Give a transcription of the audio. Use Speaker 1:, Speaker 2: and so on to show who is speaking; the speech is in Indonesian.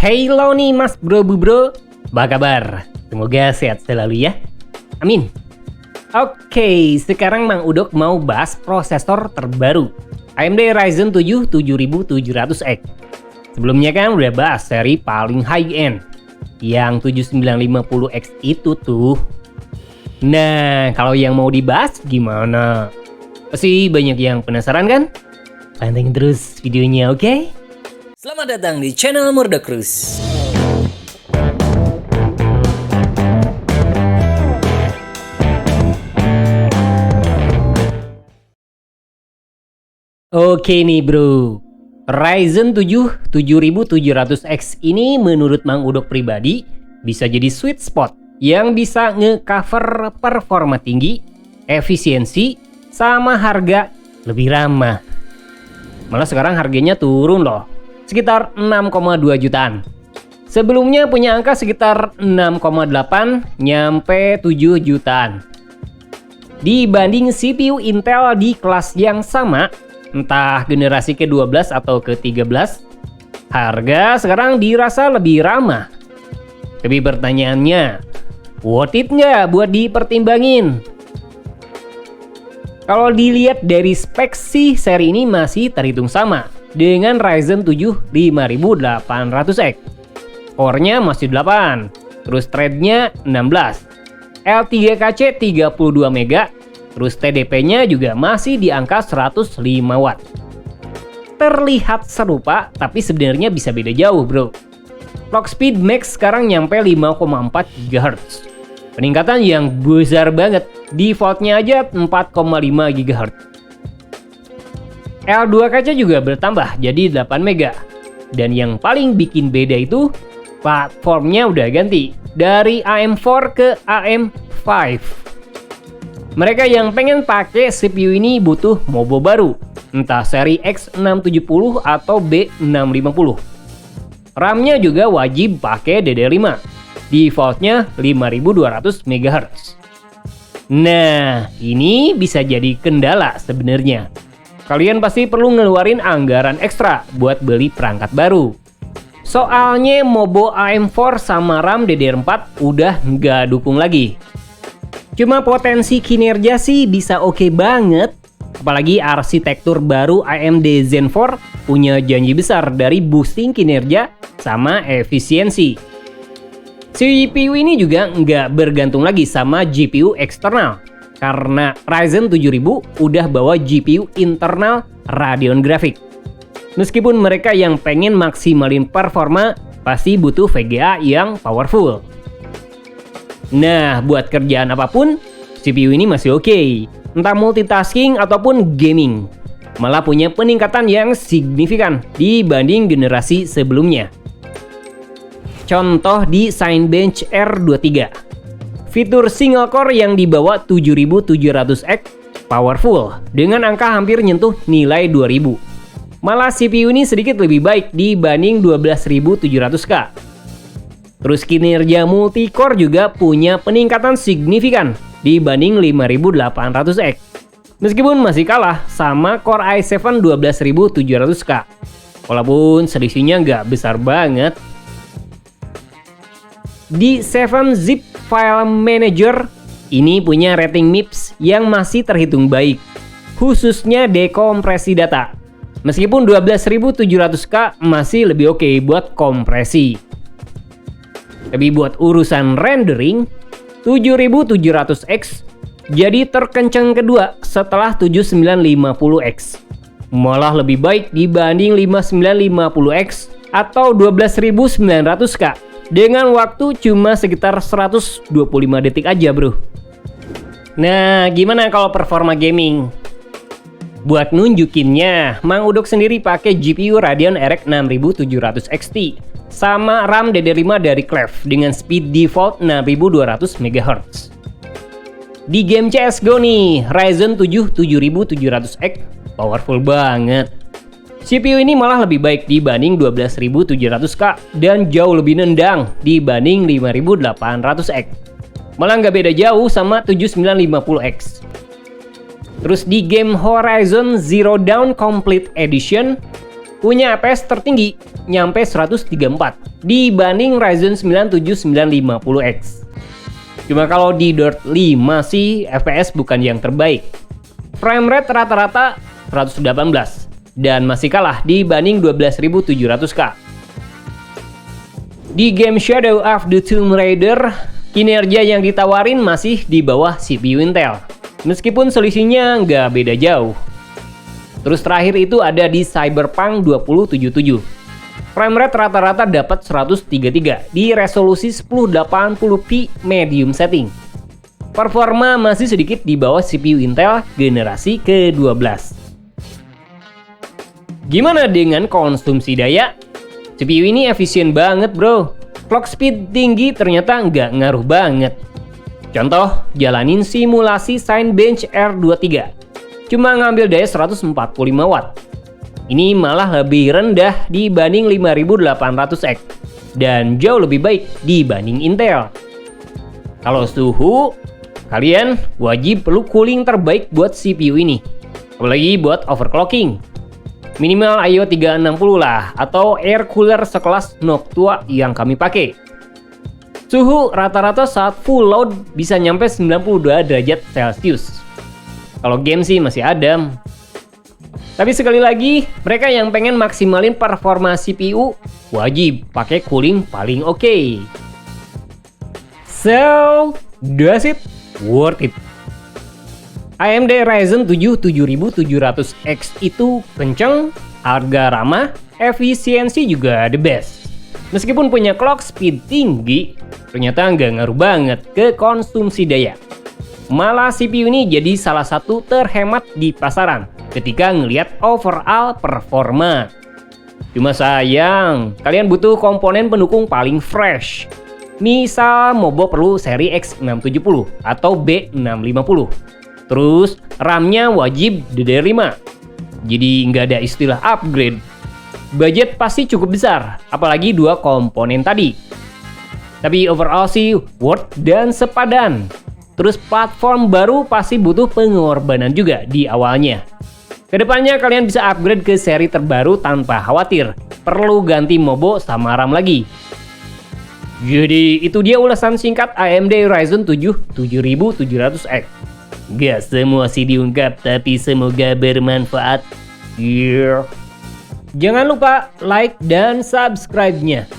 Speaker 1: Hello nih mas bro, apa kabar? Semoga sehat selalu ya, amin. Oke, sekarang Mang Udok mau bahas prosesor terbaru AMD Ryzen 7 7700X. Sebelumnya kan udah bahas seri paling high-end yang 7950X itu tuh. Nah, kalau yang mau dibahas gimana? Pasti banyak yang penasaran kan? Pantengin terus videonya, oke? Selamat datang di channel Murdokrus. Oke nih bro, Ryzen 7 7700X ini menurut Mang Udok pribadi bisa jadi sweet spot yang bisa nge-cover performa tinggi, efisiensi, sama harga lebih ramah. Malah sekarang harganya turun loh, sekitar 6,2 jutaan. Sebelumnya punya angka sekitar 6,8 nyampe 7 jutaan. Dibanding CPU Intel di kelas yang sama, entah generasi ke-12 atau ke-13, harga sekarang dirasa lebih ramah. Tapi pertanyaannya, worth it nggak buat dipertimbangin? Kalau dilihat dari spek sih, seri ini masih terhitung sama dengan Ryzen 7 5800X. Core-nya masih 8, terus thread-nya 16, L3KC 32 MB, terus TDP-nya juga masih di angka 105 Watt. Terlihat serupa, tapi sebenarnya bisa beda jauh bro. Clock speed max sekarang nyampe 5,4 GHz. Peningkatan yang besar banget, defaultnya aja 4,5 GHz. L2KC juga bertambah jadi 8 MB. Dan yang paling bikin beda itu, platformnya udah ganti dari AM4 ke AM5. Mereka yang pengen pakai CPU ini butuh MOBO baru, entah seri X670 atau B650. RAM-nya juga wajib pakai DDR5, defaultnya 5200 MHz. Nah, ini bisa jadi kendala sebenarnya. Kalian pasti perlu ngeluarin anggaran ekstra buat beli perangkat baru. Soalnya MOBO AM4 sama RAM DDR4 udah nggak dukung lagi. Cuma potensi kinerja sih bisa oke banget. Apalagi arsitektur baru AMD Zen 4 punya janji besar dari boosting kinerja sama efisiensi. CPU ini juga nggak bergantung lagi sama GPU eksternal, karena Ryzen 7000 udah bawa GPU internal Radeon Graphics. Meskipun mereka yang pengen maksimalin performa, pasti butuh VGA yang powerful. Nah, buat kerjaan apapun, CPU ini masih oke. Entah multitasking ataupun gaming. Malah punya peningkatan yang signifikan dibanding generasi sebelumnya. Contoh di Cinebench R23. Fitur single core yang dibawa 7700X powerful dengan angka hampir nyentuh nilai 2000. Malah CPU ini sedikit lebih baik dibanding 12700K. Terus kinerja multi-core juga punya peningkatan signifikan dibanding 5800X. Meskipun masih kalah sama Core i7 12700K. Walaupun selisihnya nggak besar banget. Di 7-zip File Manager ini punya rating MIPS yang masih terhitung baik, khususnya dekompresi data. Meskipun 12700K masih lebih oke buat kompresi. Tapi buat urusan rendering, 7700X jadi terkencang kedua setelah 7950X. Malah lebih baik dibanding 5950X atau 12900K. Dengan waktu cuma sekitar 125 detik aja bro. Nah, gimana kalau performa gaming? Buat nunjukinnya, Mang Udok sendiri pakai GPU Radeon RX 6700 XT sama RAM DDR5 dari Cleve dengan speed default 6200 MHz. Di game CSGO nih, Ryzen 7 7700X powerful banget. CPU ini malah lebih baik dibanding 12700K dan jauh lebih nendang dibanding 5800X. Malah nggak beda jauh sama 7950X. Terus di game Horizon Zero Dawn Complete Edition, punya FPS tertinggi nyampe 134 dibanding Ryzen 9 7950X. Cuma kalau di Dot 5 sih FPS bukan yang terbaik. Frame rate rata-rata 118 dan masih kalah dibanding 12700K. Di game Shadow of the Tomb Raider, kinerja yang ditawarin masih di bawah CPU Intel, meskipun selisihnya nggak beda jauh. Terus terakhir itu ada di Cyberpunk 2077. Frame rate rata-rata dapat 133 di resolusi 1080p medium setting. Performa masih sedikit di bawah CPU Intel generasi ke-12. Gimana dengan konsumsi daya? CPU ini efisien banget bro. Clock speed tinggi ternyata nggak ngaruh banget. Contoh, jalanin simulasi Cinebench R23. Cuma ngambil daya 145 watt. Ini malah lebih rendah dibanding 5800X dan jauh lebih baik dibanding Intel. Kalau suhu, kalian wajib perlu cooling terbaik buat CPU ini, apalagi buat overclocking. Minimal IO 360 lah, atau air cooler sekelas Noctua yang kami pakai. Suhu rata-rata saat full load bisa nyampe 92 derajat Celcius. Kalau game sih masih adem. Tapi sekali lagi, mereka yang pengen maksimalin performa CPU wajib pakai cooling paling oke. So, does it worth it? AMD Ryzen 7 7700X itu kenceng, harga ramah, efisiensi juga the best. Meskipun punya clock speed tinggi, ternyata nggak ngaruh banget ke konsumsi daya. Malah CPU ini jadi salah satu terhemat di pasaran ketika ngelihat overall performa. Cuma sayang, kalian butuh komponen pendukung paling fresh. Misal Mobo perlu seri X670 atau B650. Terus RAM-nya wajib DDR5. Jadi nggak ada istilah upgrade. Budget pasti cukup besar, apalagi dua komponen tadi. Tapi overall sih worth dan sepadan. Terus platform baru pasti butuh pengorbanan juga di awalnya. Kedepannya kalian bisa upgrade ke seri terbaru tanpa khawatir perlu ganti Mobo sama RAM lagi. Jadi itu dia ulasan singkat AMD Ryzen 7 7700X. Gak semua sih diungkap, tapi semoga bermanfaat. Yeah. Jangan lupa like dan subscribe-nya.